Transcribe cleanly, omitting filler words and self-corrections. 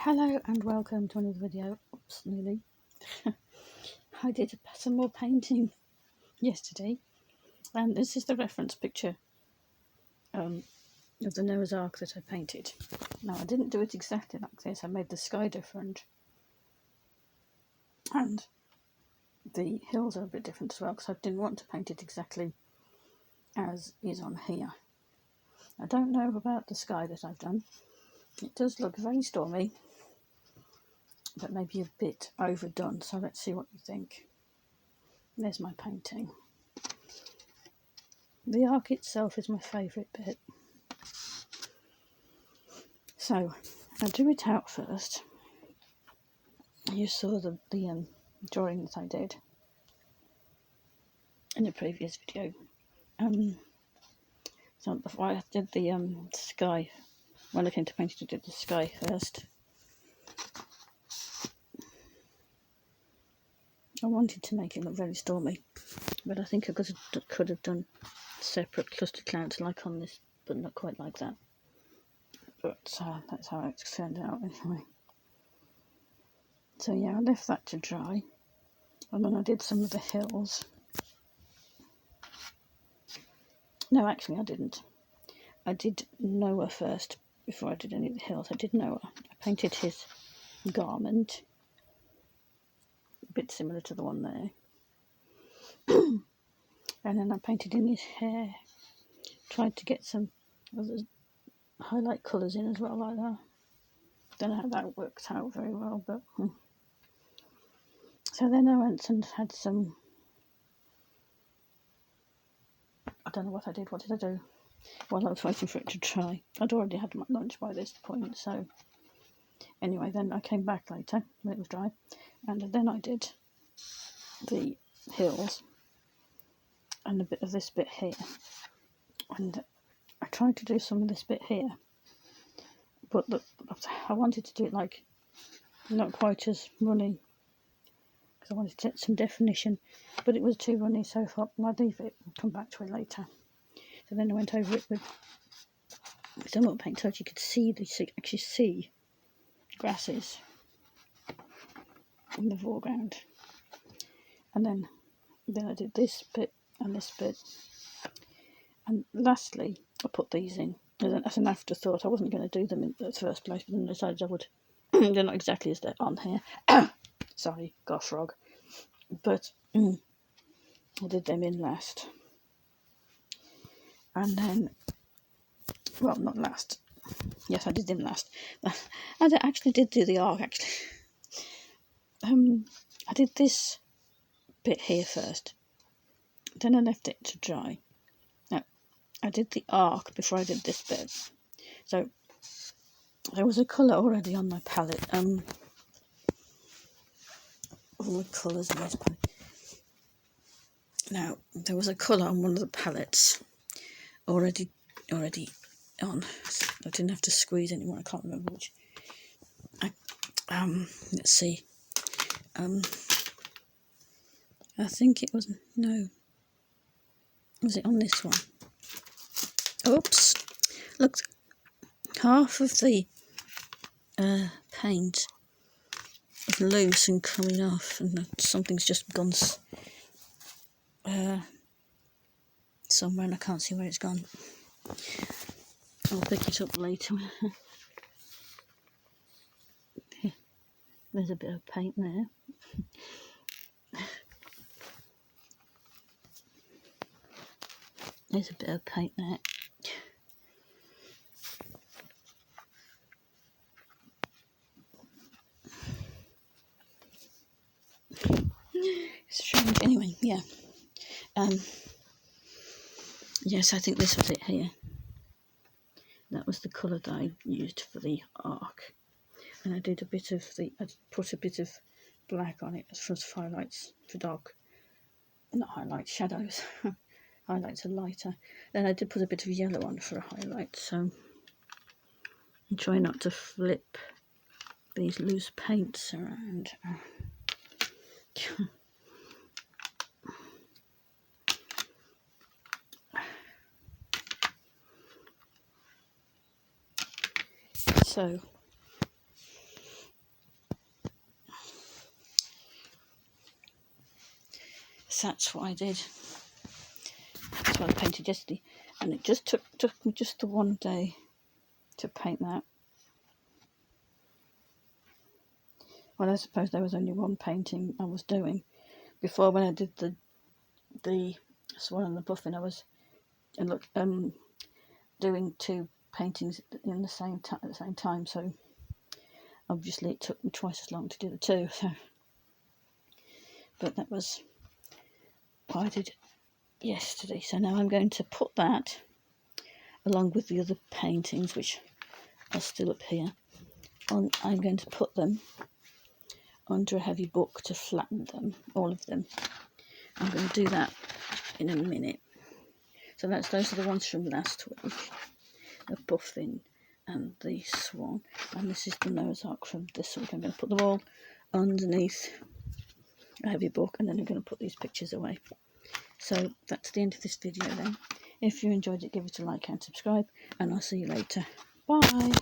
Hello and welcome to another video. Oops, nearly. I did some more painting yesterday, and this is the reference picture of the Noah's Ark that I painted. Now, I didn't do it exactly like this. I made the sky different, and the hills are a bit different as well, because I didn't want to paint it exactly as is on here. I don't know about the sky that I've done. It does look very stormy, but maybe a bit overdone, so let's see what you think. There's my painting. The ark itself is my favourite bit. So, I drew it out first. You saw the drawing that I did in the previous video. So before I did the sky, when I came to paint it, I did the sky first. I wanted to make it look very stormy, but I think I could have done separate cluster clouds like on this, but not quite like that. But that's how it turned out anyway. So yeah, I left that to dry, and then I did some of the hills. No, actually I didn't. I did Noah first before I did any of the hills. I did Noah. I painted his garment, a bit similar to the one there. And then I painted in his hair. Tried to get some other highlight colours in as well, like that. Don't know how that worked out very well, but... So then I went and had some... I don't know what I did. What did I do? While I was waiting for it to dry. I'd already had my lunch by this point, so... Anyway, then I came back later when it was dry, and then I did the hills and a bit of this bit here, and I tried to do some of this bit here, but I wanted to do it like not quite as runny, because I wanted to get some definition, but it was too runny, so I thought I'll leave it and come back to it later. So then I went over it with some more paint so you could actually see grasses in the foreground. And then I did this bit and this bit. And lastly, I put these in as an afterthought. I wasn't going to do them in the first place, but then I decided I would. They're not exactly as they're on here. Sorry, got a frog. But I did them in last. And then, well, not last. Yes, I did them last. I actually did do the ark, actually. I did this bit here first. Then I left it to dry. Now, I did the ark before I did this bit. So, there was a colour already on my palette. All the colours in this palette. Now, there was a colour on one of the palettes already on. So I didn't have to squeeze anymore. I can't remember which. Let's see. I think it was, no. Was it on this one? Oops. Look, half of the paint is loose and coming off, and something's just gone somewhere, and I can't see where it's gone. I'll pick it up later. There's a bit of paint there. There's a bit of paint there. It's strange. Anyway, yeah. Yes, I think this was it here. That was the colour that I used for the ark. And I put a bit of black on it for highlights, for dark, not highlights, shadows. Highlights are lighter. Then I did put a bit of yellow on for a highlight, so I'm trying not to flip these loose paints around. So that's what I did. That's what I painted yesterday, and it just took me just the one day to paint that. Well, I suppose there was only one painting I was doing. Before, when I did the Swan and the Puffin, I was doing two paintings in the same at the same time. So obviously, it took me twice as long to do the two. So, but that was what I did yesterday. So now I'm going to put that along with the other paintings, which are still up here. I'm going to put them under a heavy book to flatten them, all of them. I'm going to do that in a minute. So those are the ones from last week, the Puffin and the Swan, and this is the Noah's Ark from this week. I'm going to put them all underneath a heavy book, and then I'm going to put these pictures away. So that's the end of this video then. If you enjoyed it, give it a like and subscribe, and I'll see you later. Bye.